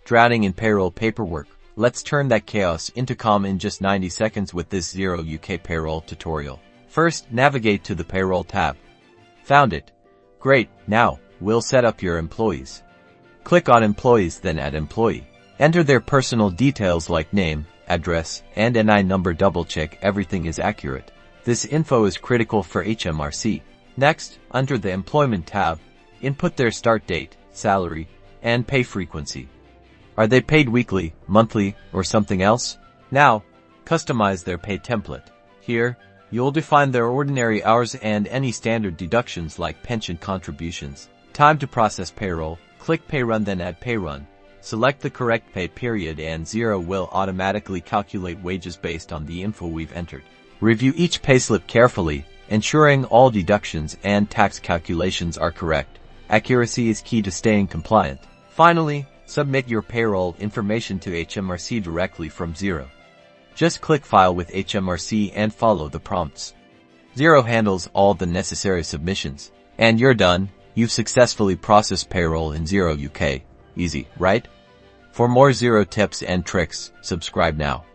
Drowning in payroll paperwork? Let's turn that chaos into calm in just 90 seconds with this Xero UK payroll tutorial. First, navigate to the Payroll tab. Found it. Great, now, we'll set up your employees. Click on Employees, then Add Employee. Enter their personal details like name, address, and NI number. Double-check everything is accurate. This info is critical for HMRC. Next, under the Employment tab, input their start date, salary, and pay frequency. Are they paid weekly, monthly, or something else? Now, customize their pay template. Here, you'll define their ordinary hours and any standard deductions like pension contributions. Time to process payroll. Click Pay Run, then Add Pay Run. Select the correct pay period and Xero will automatically calculate wages based on the info we've entered. Review each payslip carefully, ensuring all deductions and tax calculations are correct. Accuracy is key to staying compliant. Finally, submit your payroll information to HMRC directly from Xero. Just click File with HMRC and follow the prompts. Xero handles all the necessary submissions. And you're done. You've successfully processed payroll in Xero UK. Easy, right? For more Xero tips and tricks, subscribe now.